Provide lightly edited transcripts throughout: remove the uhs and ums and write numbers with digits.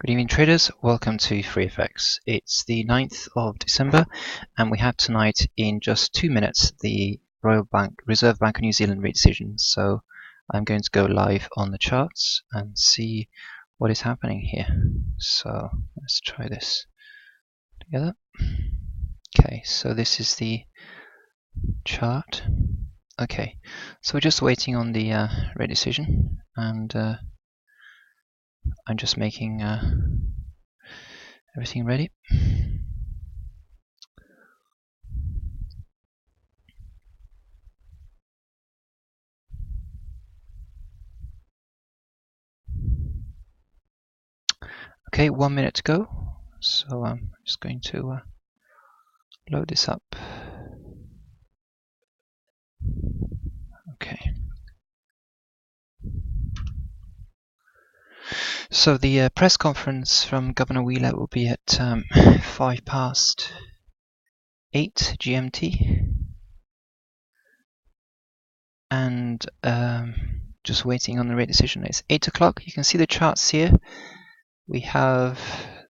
Good evening traders, welcome to FreeFX. It's the 9th of December and we have tonight in just 2 minutes the Reserve Bank of New Zealand rate decision. So I'm going to go live on the charts and see what is happening here. So let's try this together. Okay, so this is the chart. Okay, so we're just waiting on the rate decision and I'm just making everything ready. Okay, 1 minute to go. So I'm just going to load this up. Okay. So the press conference from Governor Wheeler will be at 8:05 GMT. And just waiting on the rate decision. It's 8 o'clock. You can see the charts here. We have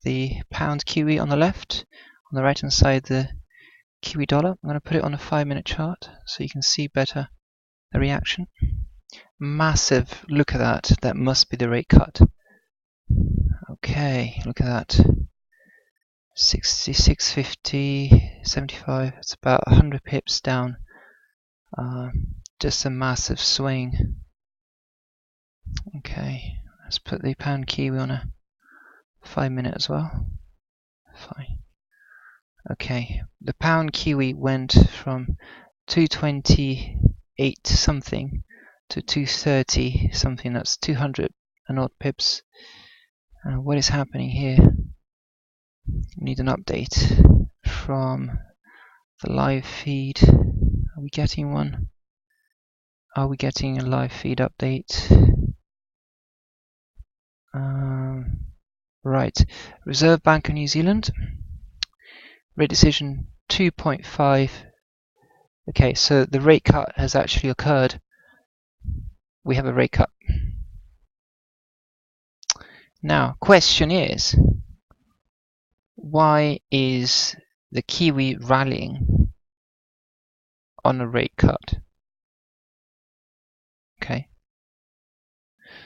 the pound Kiwi on the left. On the right hand side, the Kiwi dollar. I'm going to put it on a 5-minute chart so you can see better the reaction. Massive, look at that. That must be the rate cut. Okay, look at that. 66, 50, 75. It's about 100 pips down. Just a massive swing. Okay, let's put the pound Kiwi on a 5-minute as well. Fine. Okay, the pound Kiwi went from 228 something to 230 something. That's 200 and odd pips. What is happening here? We need an update from the live feed. Are we getting one? Are we getting a live feed update? Right, Reserve Bank of New Zealand, rate decision 2.5. Okay, so the rate cut has actually occurred. We have a rate cut. Now, question is, why is the Kiwi rallying on a rate cut? Okay.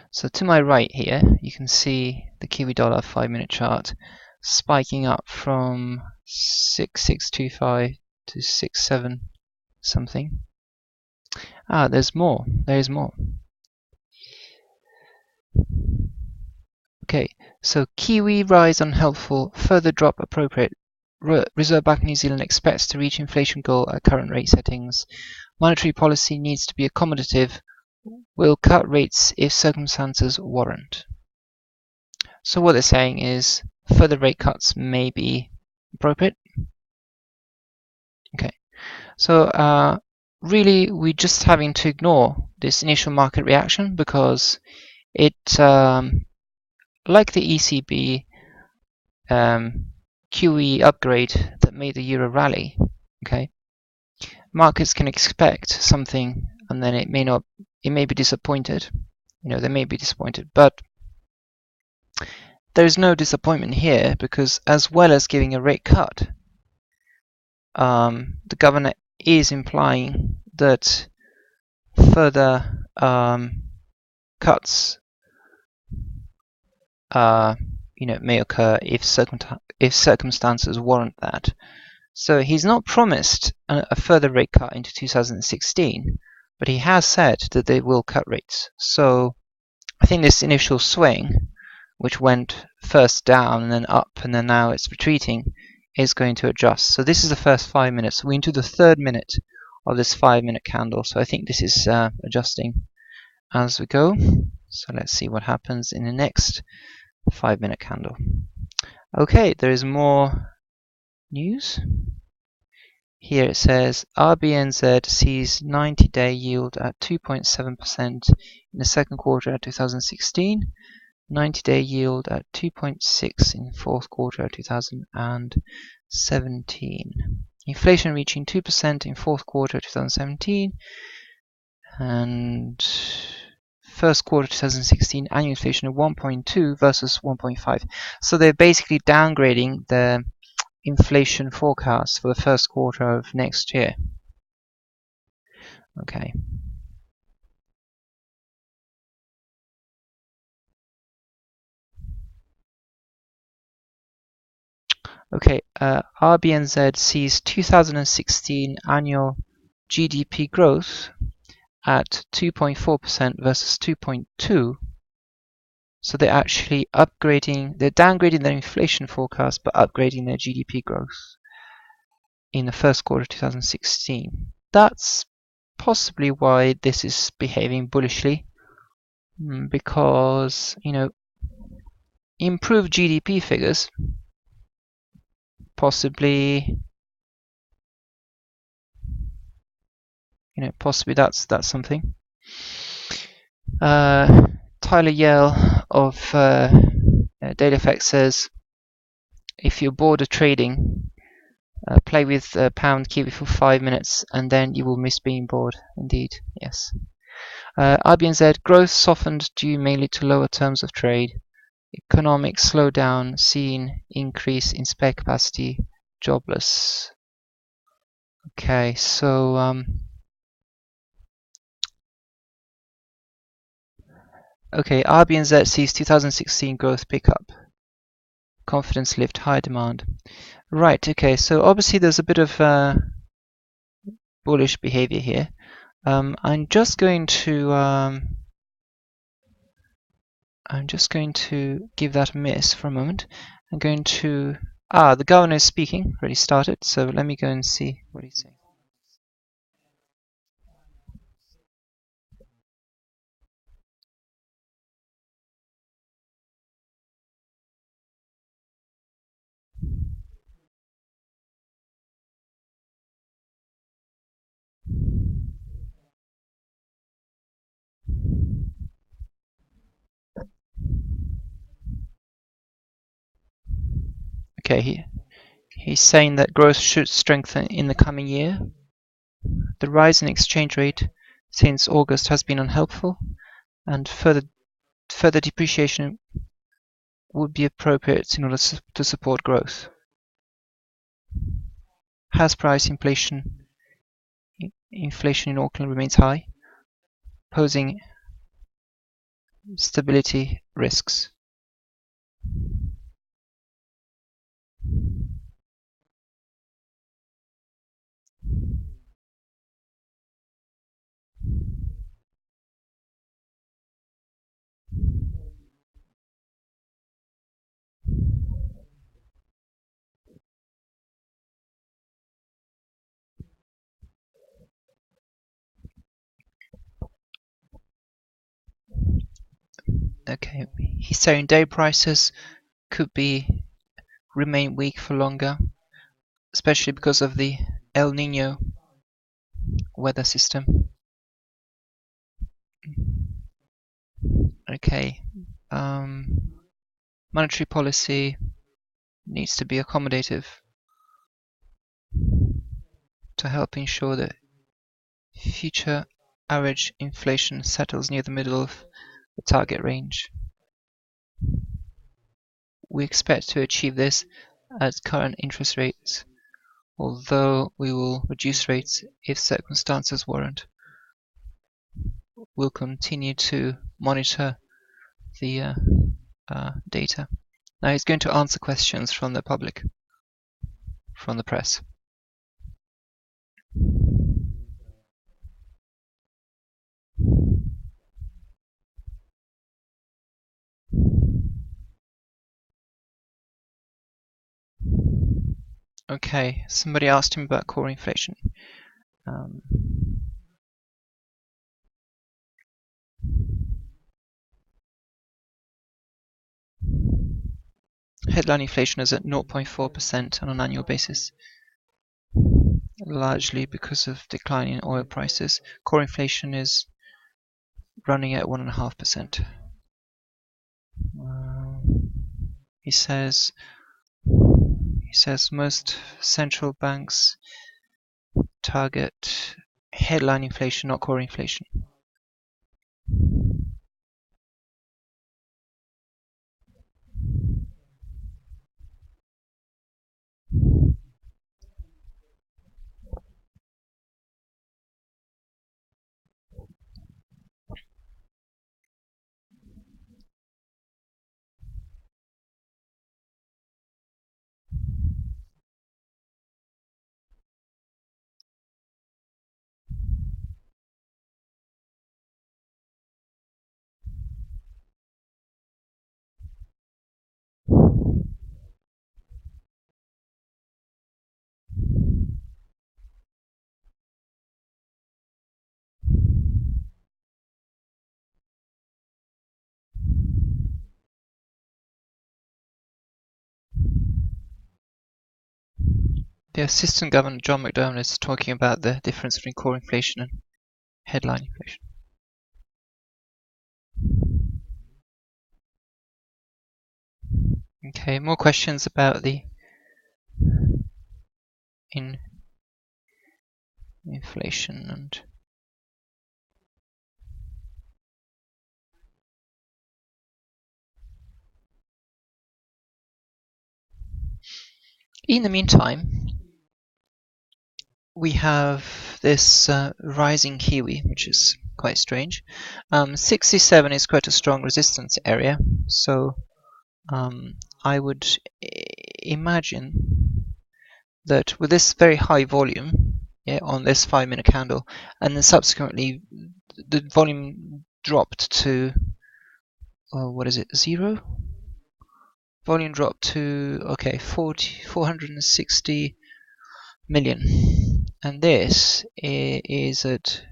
So to my right here, you can see the Kiwi dollar 5-minute chart spiking up from 6625 to 67 something. There's more. There is more. Okay, so Kiwi rise unhelpful, further drop appropriate. Reserve Bank of New Zealand expects to reach inflation goal at current rate settings. Monetary policy needs to be accommodative. Will cut rates if circumstances warrant. So what they're saying is further rate cuts may be appropriate. Okay, so really we're just having to ignore this initial market reaction because it, like the ECB QE upgrade that made the euro rally, okay, markets can expect something and then it may be disappointed. They may be disappointed, but there is no disappointment here because as well as giving a rate cut, the governor is implying that further cuts may occur if circumstances warrant that. So he's not promised a further rate cut into 2016, but he has said that they will cut rates. So I think this initial swing, which went first down and then up and then now it's retreating, is going to adjust. So this is the first 5 minutes. We're into the 3rd minute of this 5-minute candle. So I think this is adjusting as we go. So let's see what happens in the next 5-minute candle. Okay, there is more news. Here it says RBNZ sees 90-day yield at 2.7% in the 2nd quarter of 2016, 90-day yield at 2.6 in the 4th quarter of 2017. Inflation reaching 2% in 4th quarter of 2017 and first quarter 2016 annual inflation of 1.2 versus 1.5. So they're basically downgrading the inflation forecast for the first quarter of next year. Okay. Okay, RBNZ sees 2016 annual GDP growth at 2.4% versus 2.2. So they're actually they're downgrading their inflation forecast but upgrading their GDP growth in the first quarter of 2016. That's possibly why this is behaving bullishly, because, improved GDP figures possibly that's something. Tyler Yale of DailyFX says, if you're bored of trading, play with pound Kiwi for 5 minutes and then you will miss being bored. Indeed, yes. RBNZ, growth softened due mainly to lower terms of trade. Economic slowdown seen, increase in spare capacity, jobless. Okay, so RBNZ sees 2016 growth pick up. Confidence lift, high demand. Right, okay, so obviously there's a bit of bullish behavior here. I'm just going to give that a miss for a moment. I'm going to the governor is speaking, already started, so let me go and see what he's saying. Okay, he's saying that growth should strengthen in the coming year. The rise in exchange rate since August has been unhelpful, and further depreciation would be appropriate in order to support growth. House price inflation in Auckland remains high, posing stability risks. Okay, he's saying day prices could remain weak for longer, especially because of the El Nino weather system. Okay, monetary policy needs to be accommodative to help ensure that future average inflation settles near the middle of the target range. We expect to achieve this at current interest rates, although we will reduce rates if circumstances warrant. We'll continue to monitor the data. Now he's going to answer questions from the public, from the press. Okay, somebody asked him about core inflation. Headline inflation is at 0.4% on an annual basis, largely because of declining oil prices. Core inflation is running at 1.5%. He says most central banks target headline inflation, not core inflation. The Assistant Governor John McDermott is talking about the difference between core inflation and headline inflation. Okay, more questions about the inflation and in the meantime, we have this rising Kiwi, which is quite strange. 67 is quite a strong resistance area, so I would imagine that with this very high volume, yeah, on this 5-minute candle, and then subsequently the volume dropped to what is it, 0? Volume dropped to, okay, 460 million, and this is at,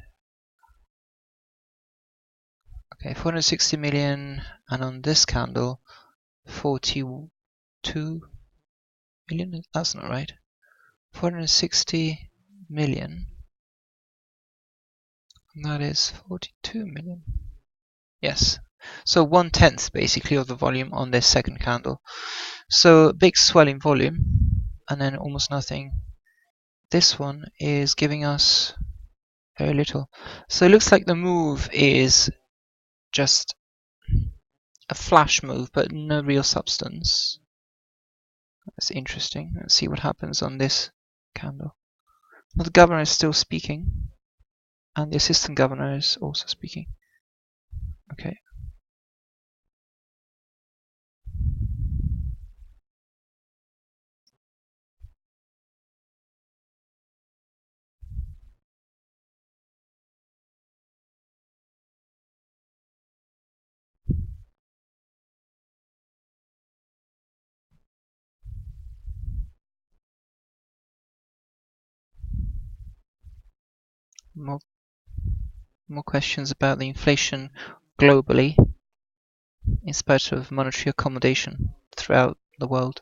okay, 460 million, and on this candle 42 million. That's not right. 460 million, and that is 42 million. Yes, so 1/10 basically of the volume on this second candle. So big swelling volume, and then almost nothing. This one is giving us very little. So it looks like the move is just a flash move, but no real substance. That's interesting. Let's see what happens on this candle. Well, the governor is still speaking, and the assistant governor is also speaking. Okay. More questions about the inflation globally in spite of monetary accommodation throughout the world.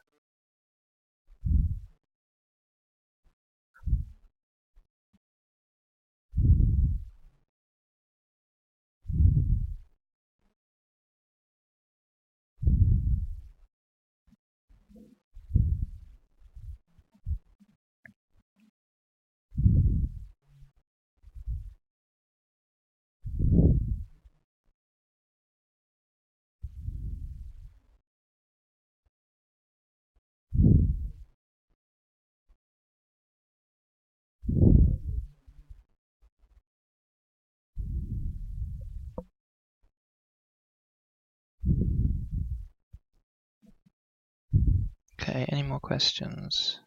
Okay, any more questions?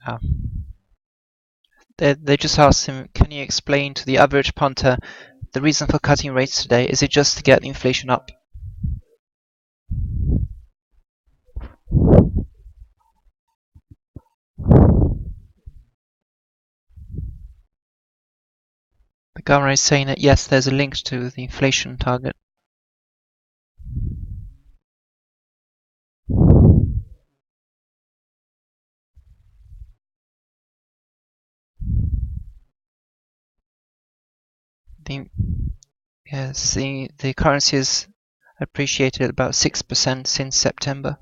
Ah. They just asked him, can you explain to the average punter the reason for cutting rates today? Is it just to get the inflation up? The governor is saying that yes, there's a link to the inflation target. Yes, the currency has appreciated about 6% since September.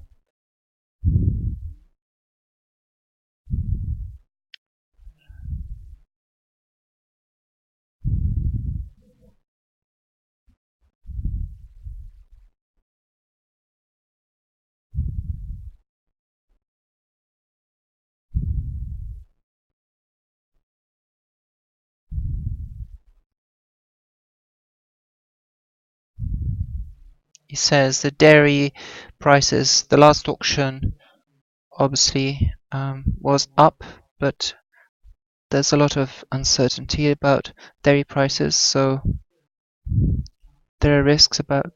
He says the dairy prices, the last auction obviously was up, but there's a lot of uncertainty about dairy prices, so there are risks about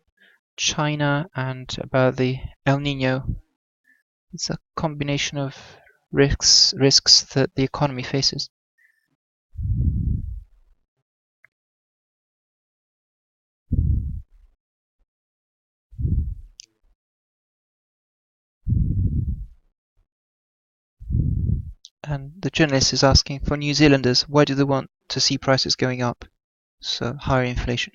China and about the El Nino. It's a combination of risks that the economy faces. And the journalist is asking, for New Zealanders, why do they want to see prices going up? So higher inflation.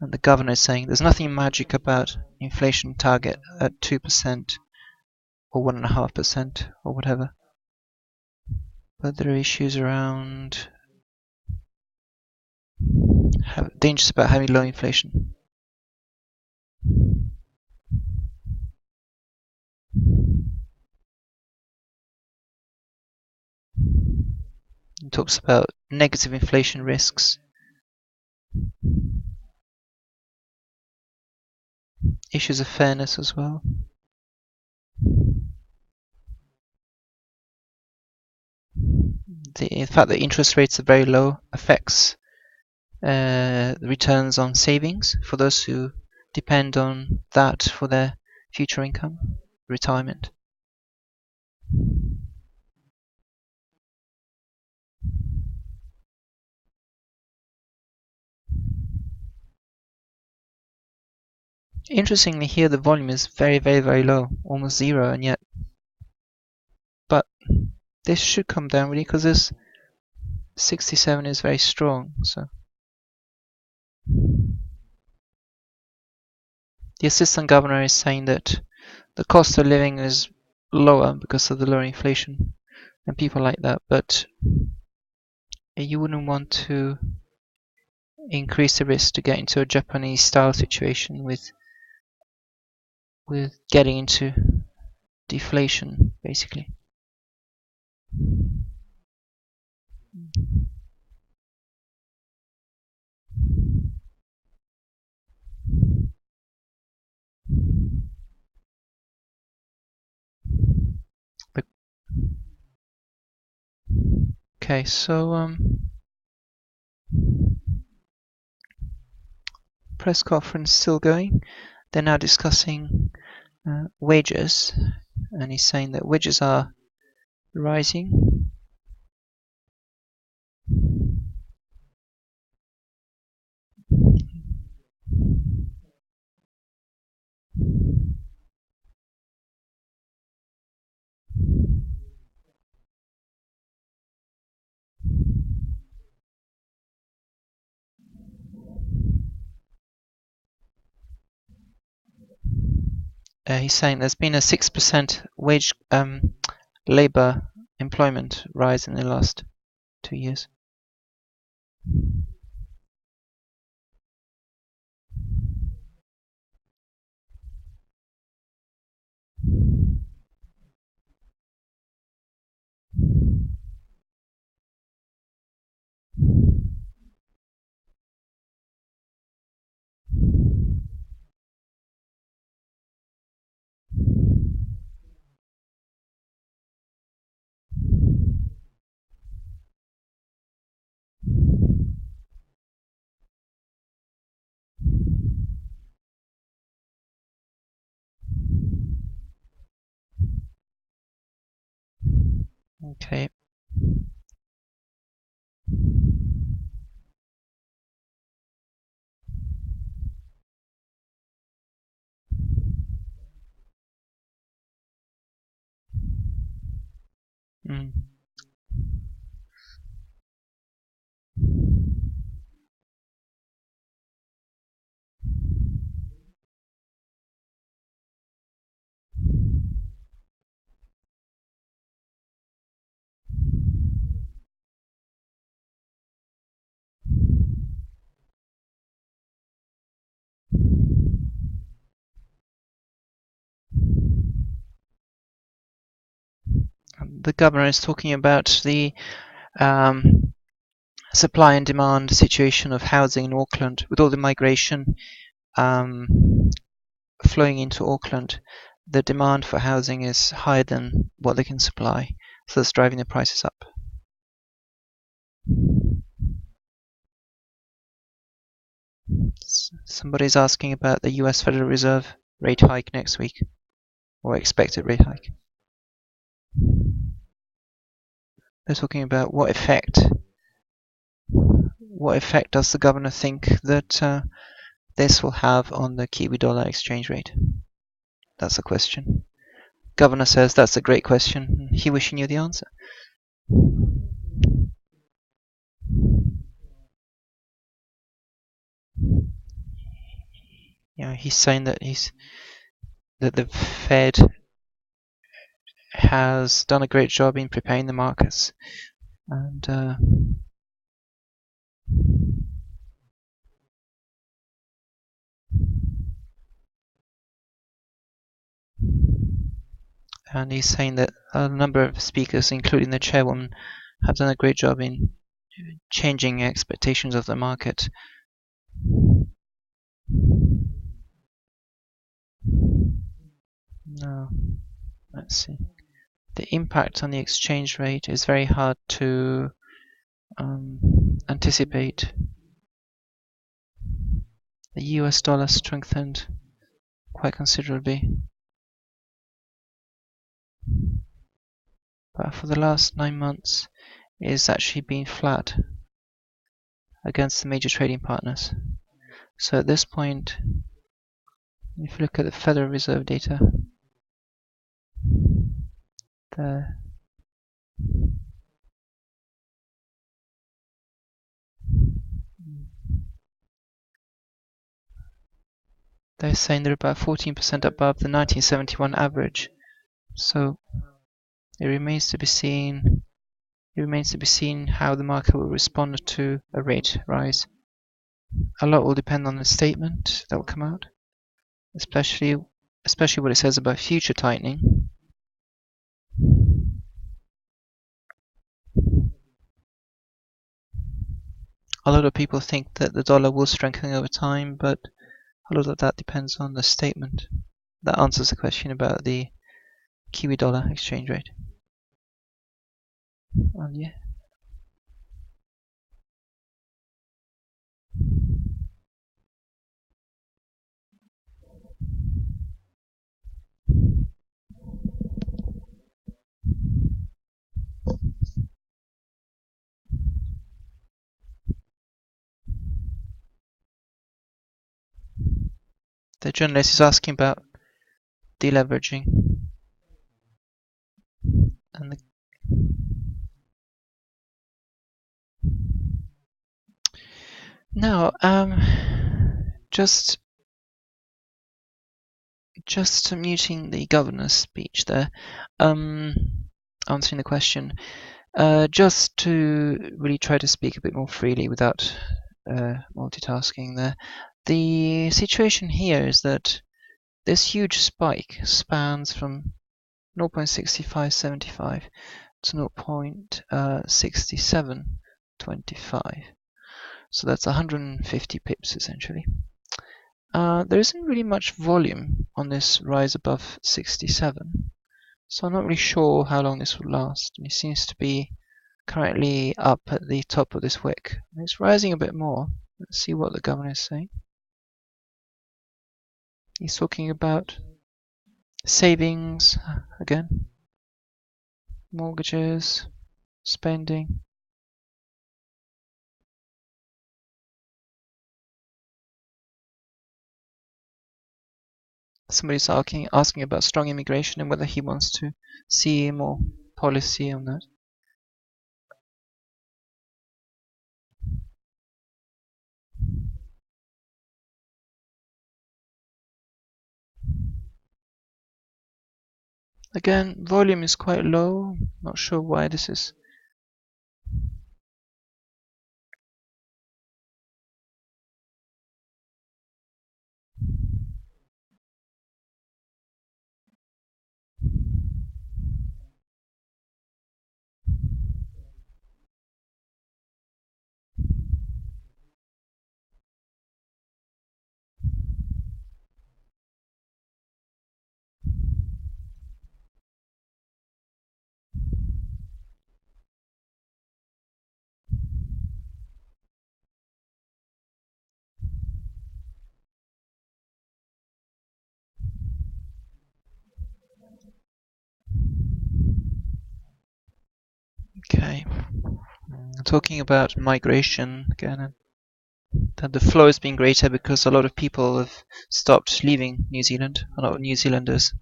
And the governor is saying there's nothing magic about inflation target at 2% or 1.5% or whatever. But there are issues around dangers about having low inflation. It talks about negative inflation risks, issues of fairness as well. The fact that interest rates are very low affects the returns on savings for those who depend on that for their future income, retirement. Interestingly, here the volume is very, very, very low, almost zero, and yet, but this should come down really because this 67 is very strong. So the assistant governor is saying that the cost of living is lower because of the lower inflation and people like that, but you wouldn't want to increase the risk to get into a Japanese style situation with getting into deflation, basically. Okay, so press conference still going. They're now discussing wages, and he's saying that wages are rising. He's saying there's been a 6% wage labor employment rise in the last 2 years. Okay. Mm. The governor is talking about the supply and demand situation of housing in Auckland with all the migration flowing into Auckland. The demand for housing is higher than what they can supply, so that's driving the prices up. Somebody's asking about the US Federal Reserve rate hike next week, or expected rate hike. They're talking about what effect does the governor think that this will have on the Kiwi dollar exchange rate? That's the question. Governor says that's a great question. He wish he knew the answer. He's saying that the Fed has done a great job in preparing the markets, and he's saying that a number of speakers, including the chairwoman, have done a great job in changing expectations of the market. No, let's see. The impact on the exchange rate is very hard to anticipate. The US dollar strengthened quite considerably, but for the last 9 months it's actually been flat against the major trading partners. So at this point, if you look at the Federal Reserve data, they're saying they're about 14% above the 1971 average. So it remains to be seen. It remains to be seen how the market will respond to a rate rise. A lot will depend on the statement that will come out, especially what it says about future tightening. A lot of people think that the dollar will strengthen over time, but a lot of that depends on the statement. That answers the question about the Kiwi dollar exchange rate. And yeah. The journalist is asking about deleveraging. And no, just muting the governor's speech there. Answering the question. Just to really try to speak a bit more freely without multitasking there. The situation here is that this huge spike spans from 0.6575 to 0.6725. So that's 150 pips essentially. There isn't really much volume on this rise above 67, so I'm not really sure how long this will last. And it seems to be currently up at the top of this wick. It's rising a bit more. Let's see what the governor is saying. He's talking about savings again, mortgages, spending. Somebody's asking about strong immigration and whether he wants to see more policy on that. Again, volume is quite low. Not sure why this is. Okay. Talking about migration again, that the flow has been greater because a lot of people have stopped leaving New Zealand. A lot of New Zealanders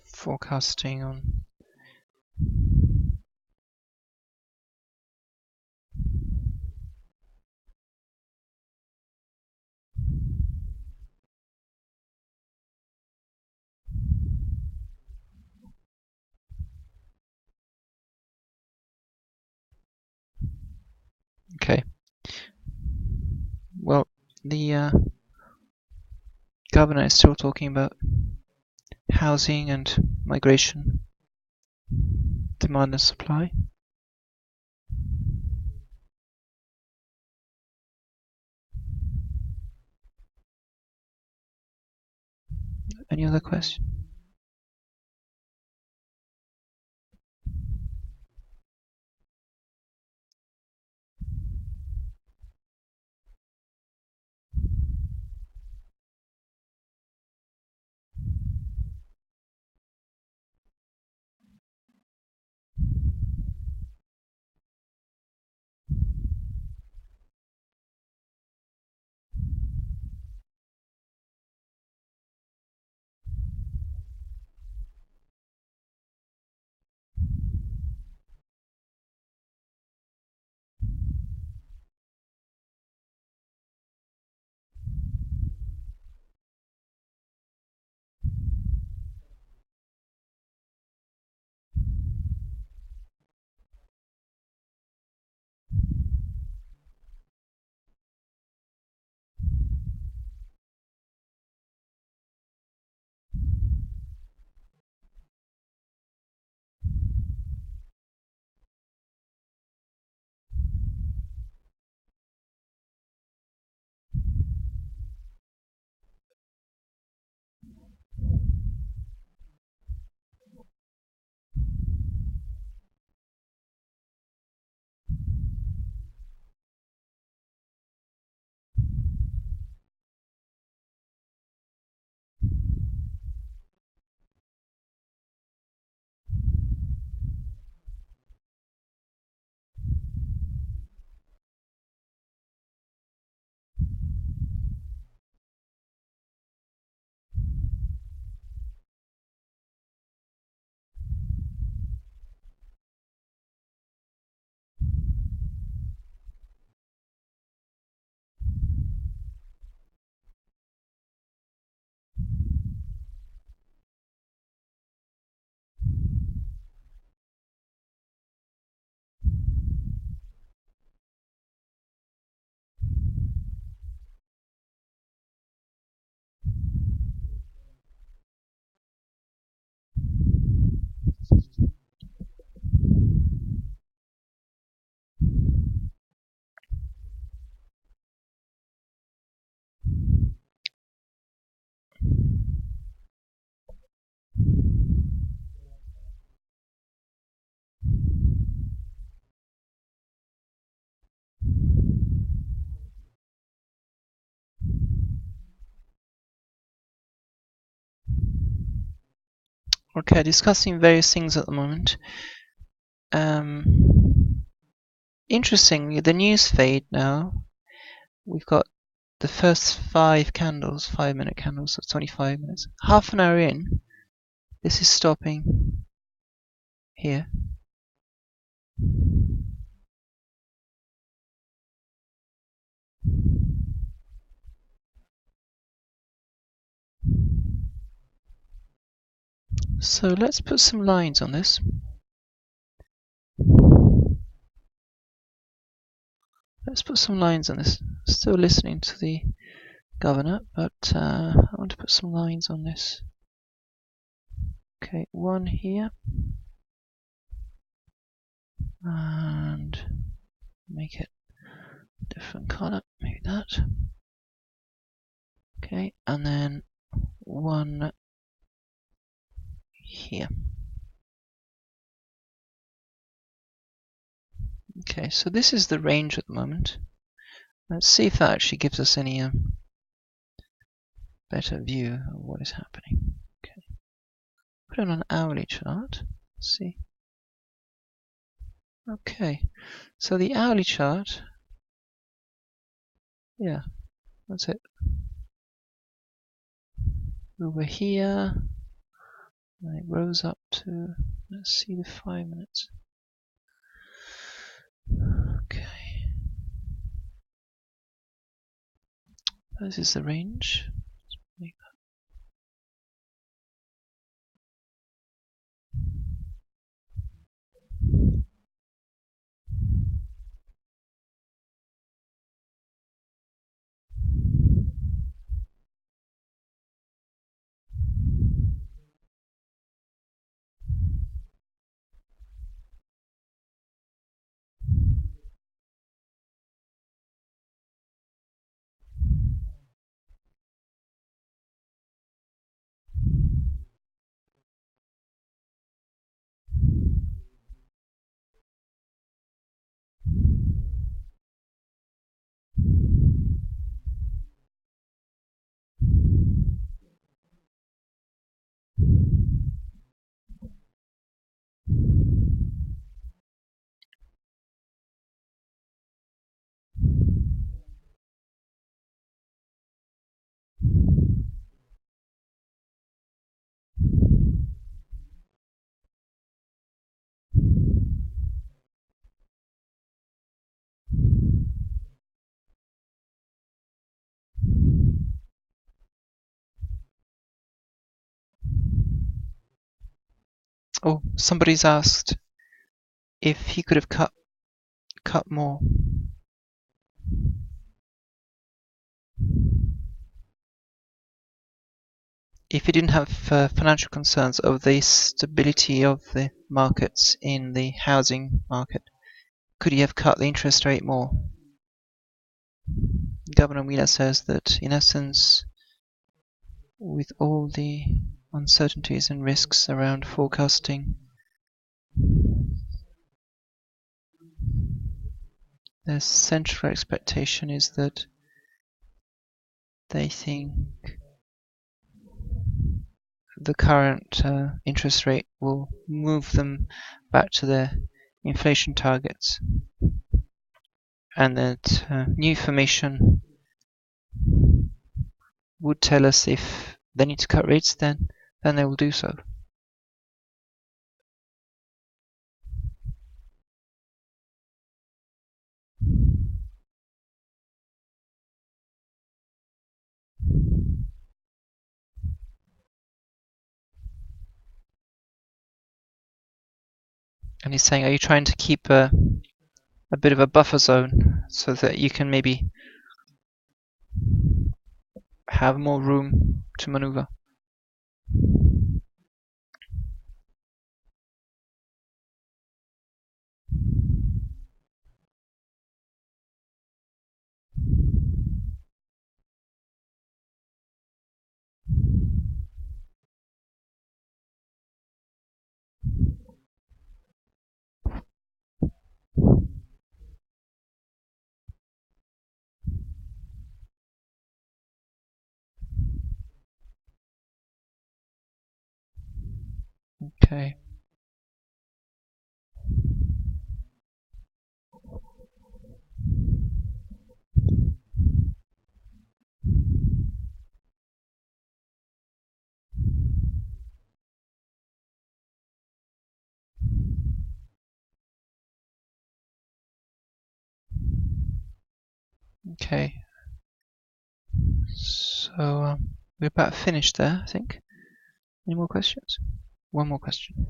Forecasting on. Okay. Well, the governor is still talking about housing and migration, demand and supply. Any other question? Okay, discussing various things at the moment. Interestingly, the news fade now. We've got the first 5 candles, 5-minute candles of 25 minutes. Half an hour in, this is stopping here. So let's put some lines on this. Still listening to the governor, but I want to put some lines on this. Okay, one here. And make it a different color, maybe that. Okay, and then one here. Okay, so this is the range at the moment. Let's see if that actually gives us any better view of what is happening. Okay, put it on an hourly chart. Let's see. Okay, so the hourly chart, yeah, that's it. we were here, and it rose up to, let's see the 5 minutes. Okay. This is the range. Oh, somebody's asked if he could have cut more. If he didn't have financial concerns over the stability of the markets in the housing market, could he have cut the interest rate more? Governor Wheeler says that, in essence, with all the uncertainties and risks around forecasting, the central expectation is that they think the current interest rate will move them back to their inflation targets, and that new information would tell us if they need to cut rates, then they will do so. And he's saying, are you trying to keep a bit of a buffer zone so that you can maybe have more room to maneuver? Okay. Okay. So we're about finished there, I think. Any more questions? One more question.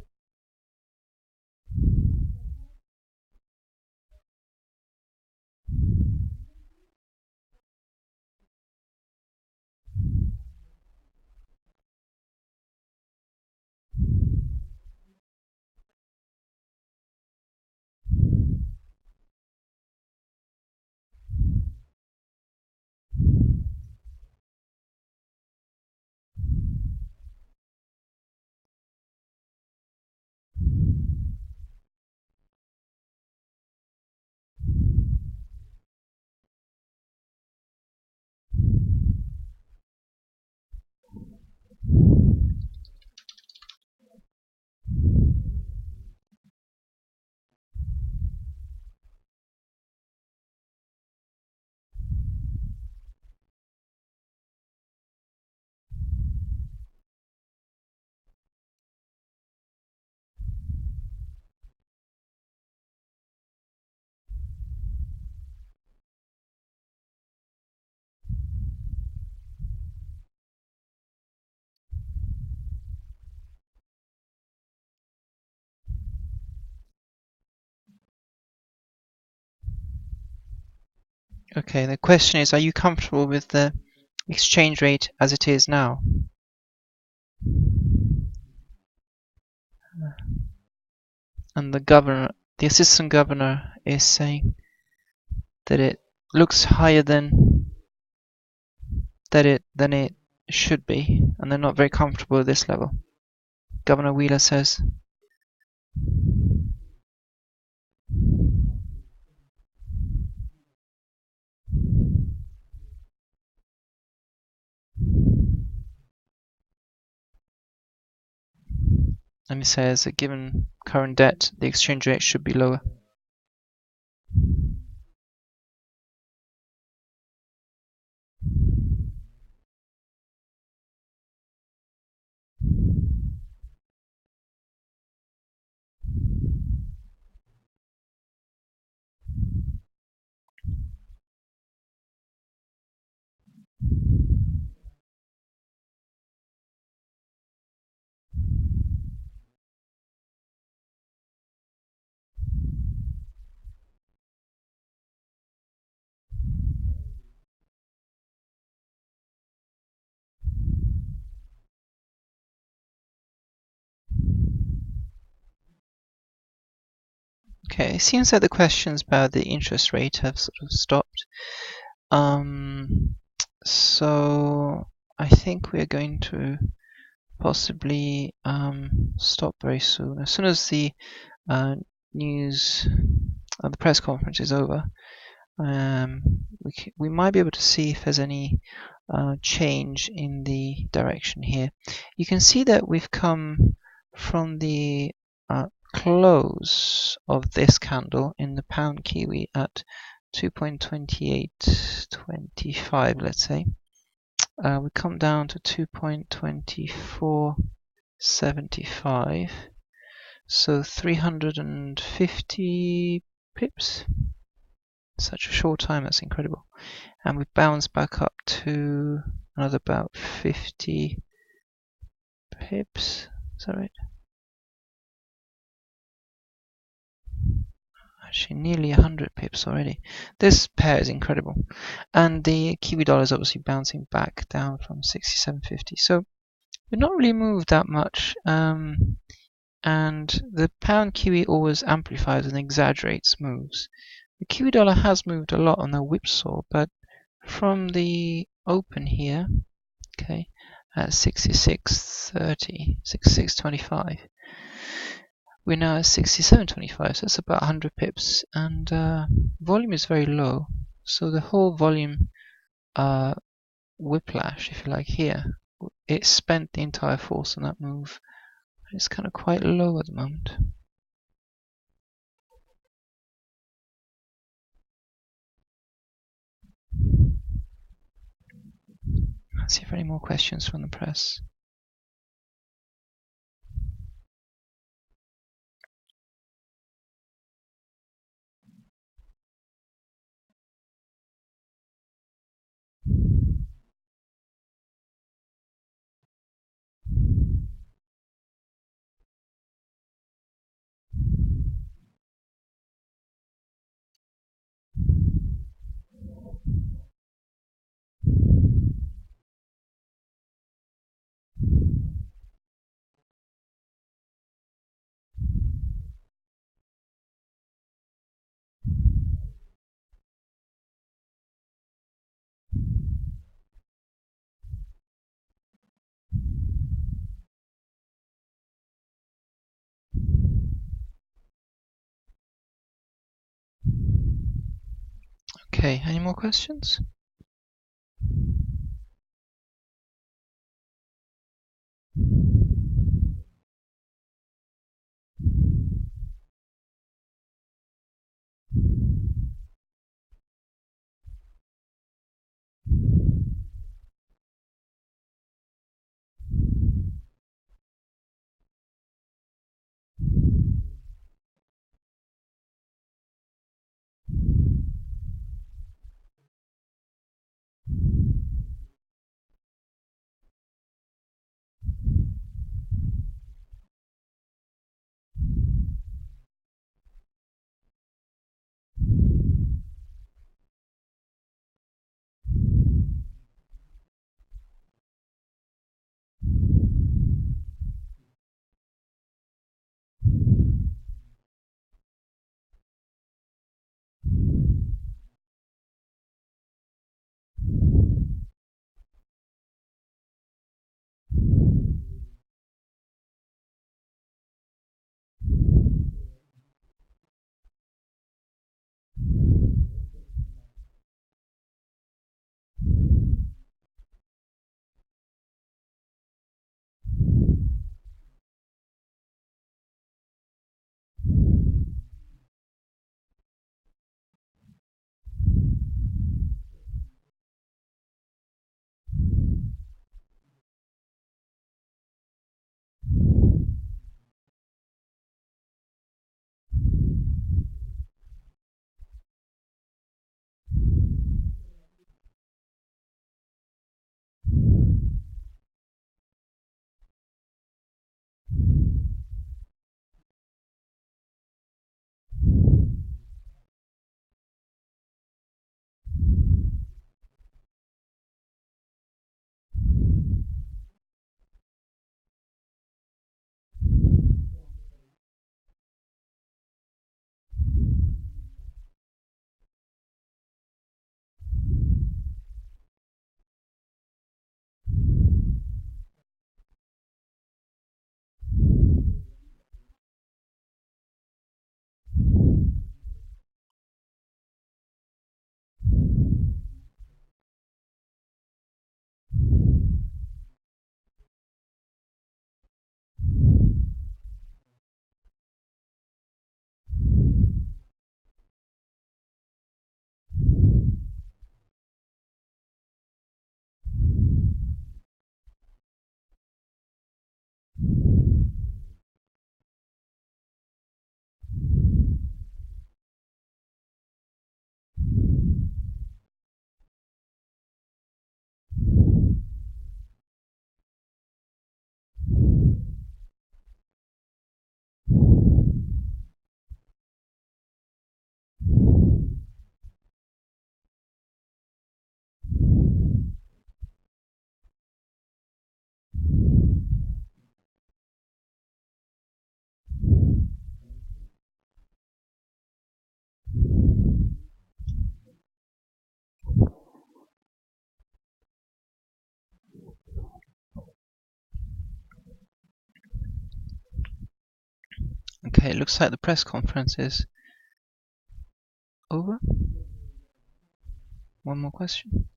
Okay, the question is, are you comfortable with the exchange rate as it is now? And the assistant governor is saying that it looks higher than it should be, and they're not very comfortable at this level. Governor Wheeler says. And he says that given current debt, the exchange rate should be lower. Okay, it seems that the questions about the interest rate have sort of stopped. So I think we're going to possibly stop very soon. As soon as the news, the press conference is over, we might be able to see if there's any change in the direction here. You can see that we've come from the close of this candle in the pound Kiwi at 2.2825, let's say. We come down to 2.2475, so 350 pips. Such a short time, that's incredible. And we've bounced back up to another about 50 pips. Is that right? Actually, nearly 100 pips already. This pair is incredible. And the Kiwi dollar is obviously bouncing back down from 67.50. So we've not really moved that much. And the pound Kiwi always amplifies and exaggerates moves. The Kiwi dollar has moved a lot on the whipsaw, but from the open here, okay, at 66.30, 66.25, we're now at 67.25, so it's about 100 pips, and volume is very low, so the whole volume whiplash, if you like, here, it spent the entire force on that move. It's kind of quite low at the moment. Let's see if there are any more questions from the press. Okay, any more questions? Okay, it looks like the press conference is over. One more question.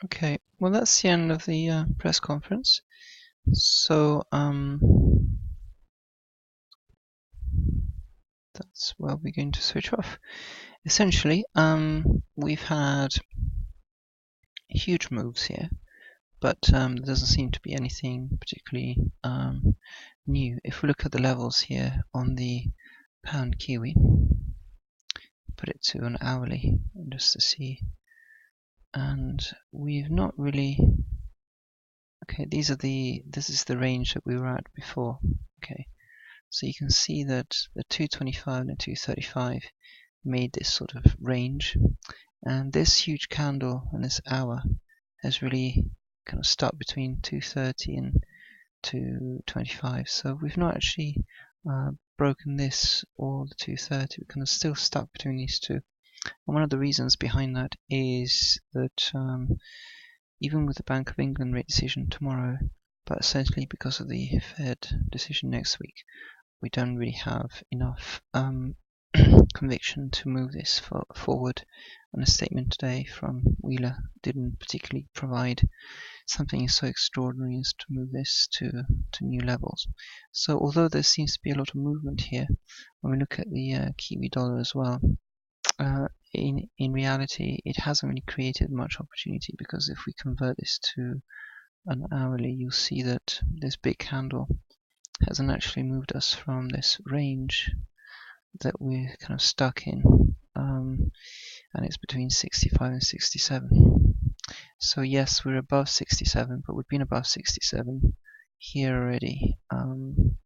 Okay, well that's the end of the press conference. So that's where we're going to switch off. Essentially, we've had huge moves here, but there doesn't seem to be anything particularly new. If we look at the levels here on the pound Kiwi, put it to an hourly just to see, and we've not really. Okay, this is the range that we were at before. Okay, so you can see that the 225 and the 235 made this sort of range, and this huge candle in this hour has really kind of stuck between 230 and 225. So we've not actually broken this or the 230. We're kind of still stuck between these two. And one of the reasons behind that is that even with the Bank of England rate decision tomorrow, but essentially because of the Fed decision next week, we don't really have enough conviction to move this forward. And a statement today from Wheeler didn't particularly provide something so extraordinary as to move this to new levels. So although there seems to be a lot of movement here, when we look at the Kiwi dollar as well, in reality it hasn't really created much opportunity, because if we convert this to an hourly, you'll see that this big candle hasn't actually moved us from this range that we're kind of stuck in, and it's between 65 and 67. So yes, we're above 67, but we've been above 67 here already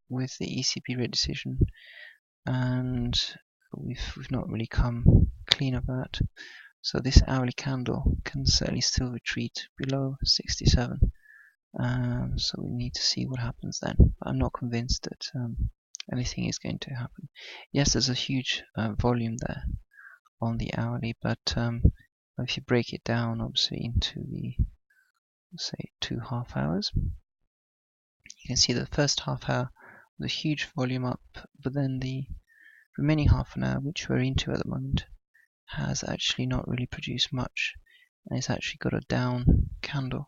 with the ECB rate decision, and we've not really come clean of that. So this hourly candle can certainly still retreat below 67. So we need to see what happens then. But I'm not convinced that anything is going to happen. Yes, there's a huge volume there on the hourly, but if you break it down obviously into the, say, 2 half hours, you can see that the first half hour was a huge volume up, but then the remaining half an hour, which we're into at the moment, has actually not really produced much, and it's actually got a down candle.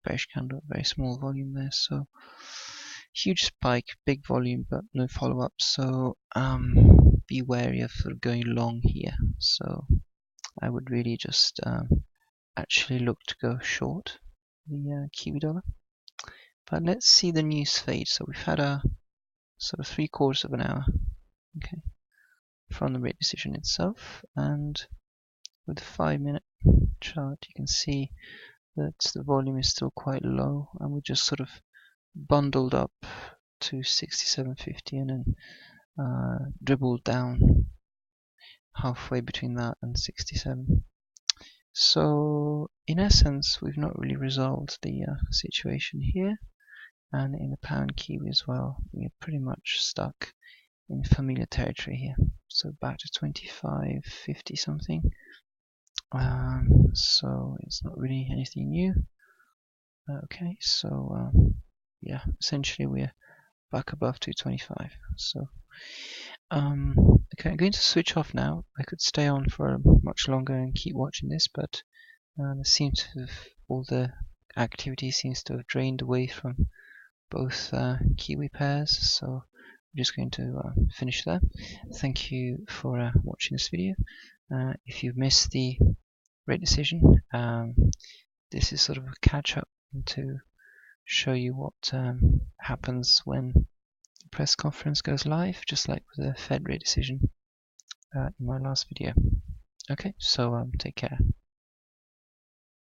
bearish candle, very small volume there. So huge spike, big volume, but no follow-up. So be wary of sort of going long here. So I would really just actually look to go short the Kiwi dollar. But let's see the news fade. So we've had a sort of 3/4 of an hour, okay, from the rate decision itself, and with the 5-minute chart, you can see that the volume is still quite low, and we just sort of bundled up to 67.50 and then dribbled down halfway between that and 67. So in essence, we've not really resolved the situation here, and in the pound Kiwi as well, we're pretty much stuck in familiar territory here. So back to 25.50 something. So it's not really anything new. Okay, so yeah, essentially we're back above 225. So okay, I'm going to switch off now. I could stay on for much longer and keep watching this, but it seems to have, all the activity seems to have drained away from both Kiwi pairs. So I'm just going to finish there. Thank you for watching this video. If you've missed the rate decision, this is sort of a catch up to show you what happens when the press conference goes live, just like with the Fed rate decision in my last video. Okay, so take care.